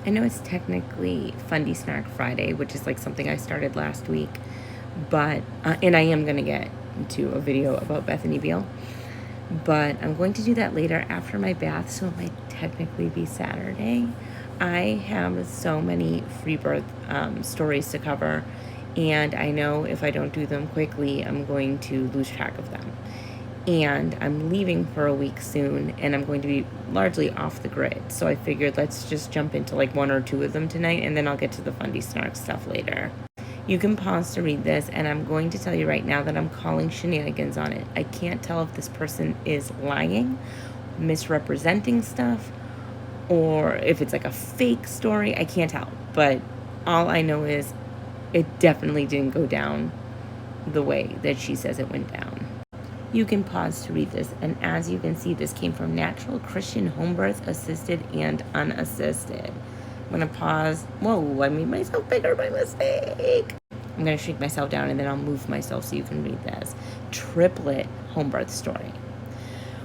I know it's technically Fundy Snack Friday, which is like something I started last week, but, and I am going to get into a video about Bethany Beal, but I'm going to do that later after my bath, so it might technically be Saturday. I have so many free birth stories to cover, and I know if I don't do them quickly, I'm going to lose track of them. And I'm leaving for a week soon, and I'm going to be largely off the grid. So I figured let's just jump into like one or two of them tonight, and then I'll get to the Fundy Snark stuff later. You can pause to read this, and I'm going to tell you right now that I'm calling shenanigans on it. I can't tell if this person is lying, misrepresenting stuff, or if it's like a fake story. I can't tell. But all I know is it definitely didn't go down the way that she says it went down. You can pause to read this, and as you can see, this came from Natural Christian Home Birth, Assisted and Unassisted. I'm going to pause. Whoa, I made myself bigger by mistake. I'm going to shrink myself down, and then I'll move myself so you can read this. Triplet home birth story.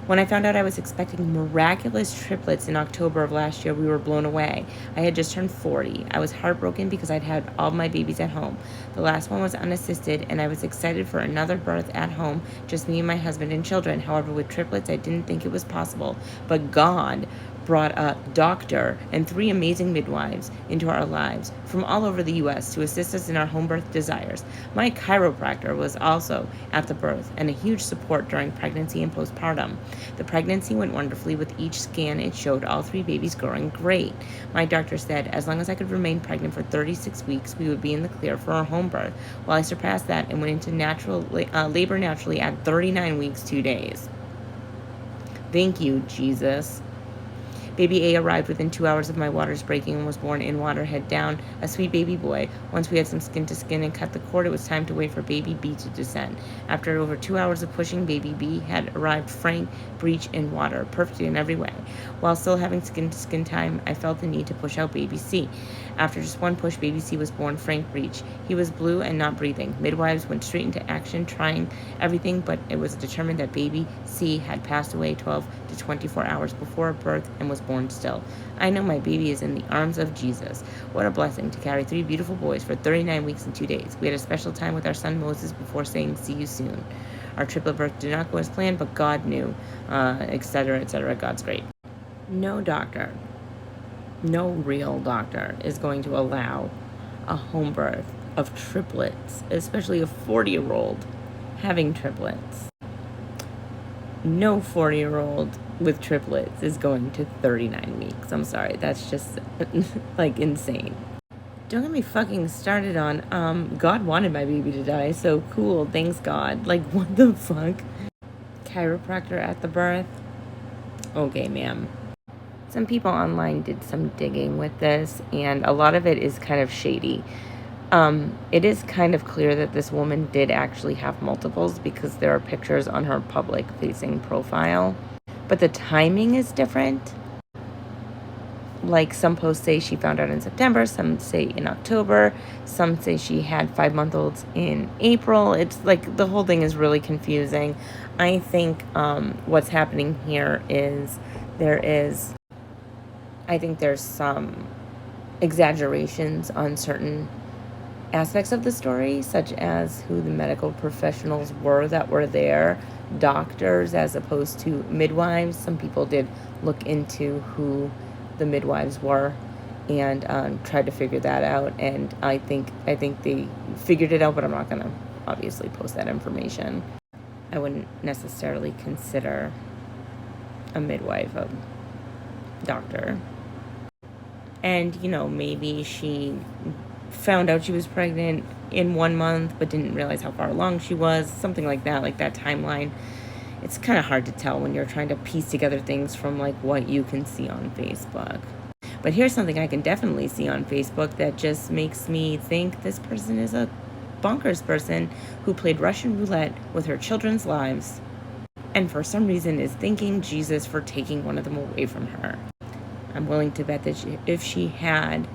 When I found out I was expecting miraculous triplets in October of last year, we were blown away. I had just turned 40. I was heartbroken because I'd had all my babies at home. The last one was unassisted, and I was excited for another birth at home, just me and my husband and children. However, with triplets, I didn't think it was possible. But God brought a doctor and 3 amazing midwives into our lives from all over the U.S. to assist us in our home birth desires. My chiropractor was also at the birth and a huge support during pregnancy and postpartum. The pregnancy went wonderfully. With each scan, it showed all 3 babies growing great. My doctor said as long as I could remain pregnant for 36 weeks, we would be in the clear for our home birth. Well, I surpassed that and went into labor naturally at 39 weeks, 2 days. Thank you, Jesus. Baby A arrived within 2 hours of my waters breaking and was born in water, head down, a sweet baby boy. Once we had some skin to skin and cut the cord, it was time to wait for baby B to descend. After over 2 hours of pushing, baby B had arrived frank, breech in water, perfect in every way. While still having skin to skin time, I felt the need to push out baby C. After just one push, baby C was born frank breech. He was blue and not breathing. Midwives went straight into action, trying everything, but it was determined that baby C had passed away 12 to 24 hours before birth and was born still. I know my baby is in the arms of Jesus. What a blessing to carry 3 beautiful boys for 39 weeks and 2 days. We had a special time with our son Moses before saying, "See you soon." Our triplet birth did not go as planned, but God knew, etc., etc. God's great. No doctor, no real doctor is going to allow a home birth of triplets, especially a 40-year-old having triplets. No 40-year-old with triplets is going to 39 weeks. I'm sorry, that's just like insane. Don't get me fucking started on God wanted my baby to die, so cool, thanks God. Like, what the fuck? Chiropractor at the birth? Okay, ma'am. Some people online did some digging with this, and a lot of it is kind of shady. It is kind of clear that this woman did actually have multiples because there are pictures on her public-facing profile. But the timing is different. Like, some posts say she found out in September, some say in October, some say she had 5-month-olds in April. It's like the whole thing is really confusing. I think what's happening here is I think there's some exaggerations on certain aspects of the story, such as who the medical professionals were that were there, doctors as opposed to midwives. Some people did look into who the midwives were and tried to figure that out, and I think they figured it out, but I'm not going to obviously post that information. I wouldn't necessarily consider a midwife a doctor. And, you know, maybe she found out she was pregnant in 1 month but didn't realize how far along she was, something like that timeline. It's kind of hard to tell when you're trying to piece together things from like what you can see on Facebook. But here's something I can definitely see on Facebook that just makes me think this person is a bonkers person who played Russian roulette with her children's lives and for some reason is thanking Jesus for taking one of them away from her. I'm willing to bet that if she had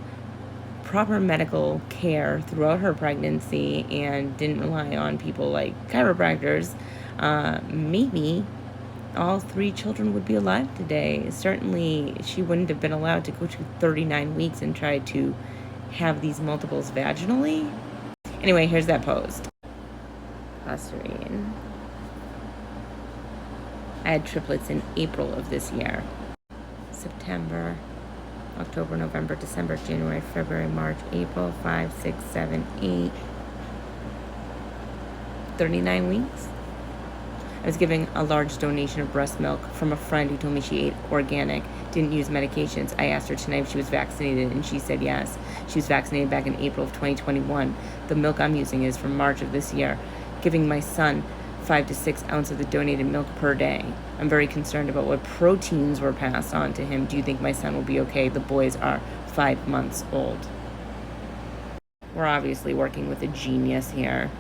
proper medical care throughout her pregnancy and didn't rely on people like chiropractors, maybe all 3 children would be alive today. Certainly, she wouldn't have been allowed to go to 39 weeks and try to have these multiples vaginally. Anyway, here's that post. Posturing. I had triplets in April of this year. September, October, November, December, January, February, March, April, 5, 6, 7, 8, 39 weeks. I was giving a large donation of breast milk from a friend who told me she ate organic, didn't use medications. I asked her tonight if she was vaccinated, and she said yes. She was vaccinated back in April of 2021. The milk I'm using is from March of this year, giving my son 5 to 6 ounces of the donated milk per day. I'm very concerned about what proteins were passed on to him. Do you think my son will be okay? The boys are 5 months old. We're obviously working with a genius here.